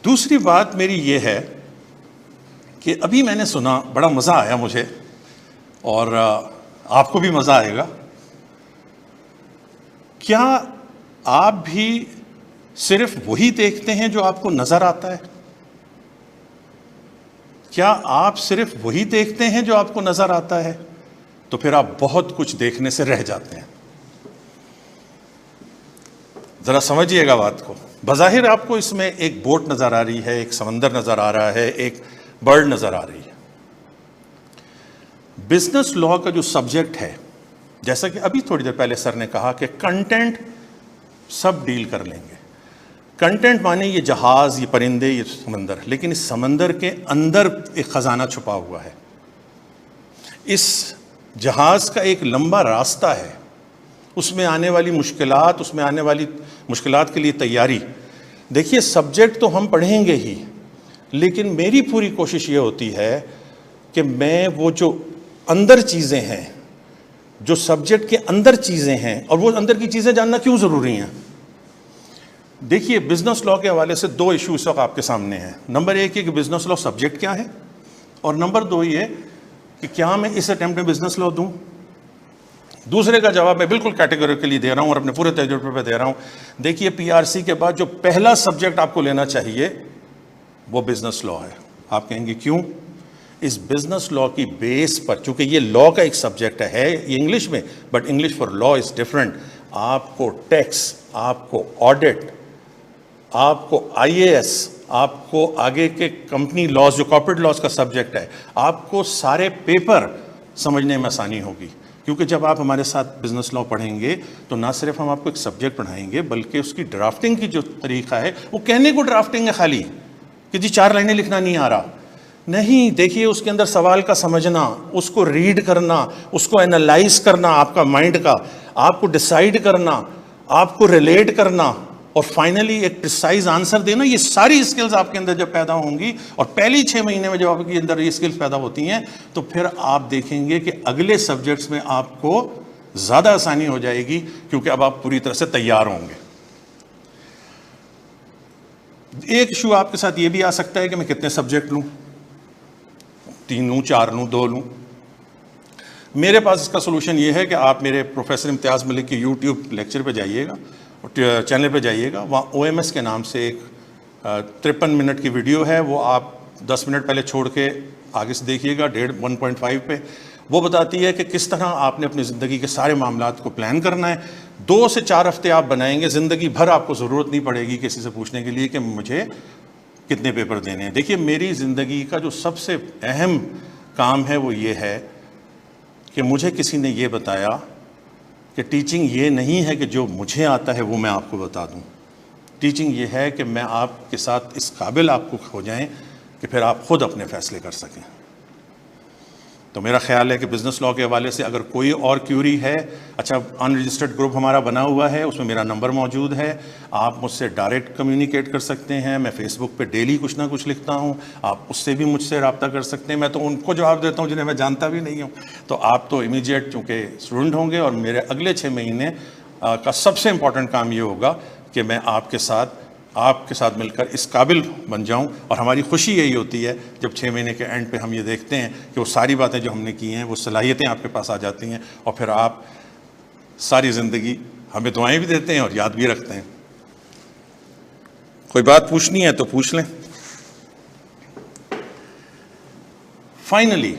दूसरी बात मेरी ये है कि अभी मैंने सुना, बड़ा मज़ा आया मुझे और आपको भी मज़ा आएगा। क्या आप भी सिर्फ वही देखते हैं जो आपको नज़र आता है? क्या आप सिर्फ वही देखते हैं जो आपको नज़र आता है? तो फिर आप बहुत कुछ देखने से रह जाते हैं। ज़रा समझिएगा बात को। बज़ाहिर आपको इसमें एक बोट नज़र आ रही है, एक समंदर नज़र आ रहा है, एक बर्ड नज़र आ रही है। बिजनेस लॉ का जो सब्जेक्ट है, जैसा कि अभी थोड़ी देर पहले सर ने कहा कि कंटेंट सब डील कर लेंगे। कंटेंट माने ये जहाज, ये परिंदे, ये समंदर, लेकिन इस समंदर के अंदर एक ख़जाना छुपा हुआ है। इस जहाज का एक लंबा रास्ता है, उसमें आने वाली मुश्किलात, उसमें आने वाली मुश्किलात के लिए तैयारी। देखिए, सब्जेक्ट तो हम पढ़ेंगे ही, लेकिन मेरी पूरी कोशिश ये होती है कि मैं वो जो अंदर चीज़ें हैं, जो सब्जेक्ट के अंदर चीज़ें हैं, और वो अंदर की चीज़ें जानना क्यों ज़रूरी हैं। देखिए, बिजनेस लॉ के हवाले से दो इशू इस वक्त आपके सामने हैं। नंबर एक ये कि बिजनेस लॉ सब्जेक्ट क्या है, और नंबर दो ये कि क्या मैं इस अटेम्प्ट में बिजनेस लॉ दूं। दूसरे का जवाब मैं बिल्कुल कैटेगोरिकली दे रहा हूं और अपने पूरे तजुर्बे पे दे रहा हूं। देखिए, पीआरसी के बाद जो पहला सब्जेक्ट आपको लेना चाहिए वो बिजनेस लॉ है। आप कहेंगे क्यों? इस बिजनेस लॉ की बेस पर, चूंकि ये लॉ का एक सब्जेक्ट है, ये इंग्लिश में, but English for law is different. आपको टैक्स, आपको ऑडिट, आपको आईएएस, आपको आगे के कंपनी लॉज, जो कॉर्पोरेट लॉज का सब्जेक्ट है, आपको सारे पेपर समझने में आसानी होगी। क्योंकि जब आप हमारे साथ बिजनेस लॉ पढ़ेंगे तो ना सिर्फ हम आपको एक सब्जेक्ट पढ़ाएंगे, बल्कि उसकी ड्राफ्टिंग की जो तरीका है, वो कहने को ड्राफ्टिंग है खाली कि जी 4 लाइनें लिखना नहीं आ रहा, नहीं। देखिए, उसके अंदर सवाल का समझना, उसको रीड करना, उसको एनालाइज करना, आपका माइंड का, आपको डिसाइड करना, आपको रिलेट करना, और फाइनली एक प्रिसाइज आंसर देना, ये सारी स्किल्स आपके अंदर जब पैदा होंगी, और पहली 6 महीने में जब आपके अंदर ये स्किल्स पैदा होती हैं, तो फिर आप देखेंगे कि अगले सब्जेक्ट्स में आपको ज़्यादा आसानी हो जाएगी, क्योंकि अब आप पूरी तरह से तैयार होंगे। एक इशू आपके साथ ये भी आ सकता है कि मैं कितने सब्जेक्ट लूँ, 3 लूँ, 4 लूँ, 2 लूँ। मेरे पास इसका सोल्यूशन ये है कि आप मेरे प्रोफेसर इम्तियाज़ मलिक के यूट्यूब लेक्चर पे जाइएगा, चैनल पे जाइएगा। वहाँ OMS के नाम से एक 53 मिनट की वीडियो है, वो आप 10 मिनट पहले छोड़ के आगे से देखिएगा, 1.5 पे। वो बताती है कि किस तरह आपने अपनी ज़िंदगी के सारे मामलात को प्लान करना है। 2 से 4 हफ्ते आप बनाएंगे, ज़िंदगी भर आपको ज़रूरत नहीं पड़ेगी किसी से पूछने के लिए कि मुझे कितने पेपर देने हैं। देखिए, मेरी ज़िंदगी का जो सबसे अहम काम है वो ये है कि मुझे किसी ने ये बताया कि टीचिंग ये नहीं है कि जो मुझे आता है वो मैं आपको बता दूं। टीचिंग ये है कि मैं आपके साथ इस काबिल आपको हो जाएं कि फिर आप खुद अपने फैसले कर सकें। तो मेरा ख्याल है कि बिज़नेस लॉ के हवाले से अगर कोई और क्यूरी है, अच्छा, अनरजिस्टर्ड ग्रुप हमारा बना हुआ है, उसमें मेरा नंबर मौजूद है, आप मुझसे डायरेक्ट कम्युनिकेट कर सकते हैं। मैं फेसबुक पे डेली कुछ ना कुछ लिखता हूं, आप उससे भी मुझसे रब्ता कर सकते हैं। मैं तो उनको जवाब देता हूं जिन्हें मैं जानता भी नहीं हूं। तो आप तो इमीडिएट चूँकि स्टूडेंट होंगे, और मेरे अगले 6 महीने का सबसे इम्पॉर्टेंट काम ये होगा कि मैं आपके साथ मिलकर इस काबिल बन जाऊं। और हमारी खुशी यही होती है जब 6 महीने के एंड पे हम ये देखते हैं कि वो सारी बातें जो हमने की हैं, वो सलाहियतें आपके पास आ जाती हैं, और फिर आप सारी ज़िंदगी हमें दुआएं भी देते हैं और याद भी रखते हैं। कोई बात पूछनी है तो पूछ लें। फाइनली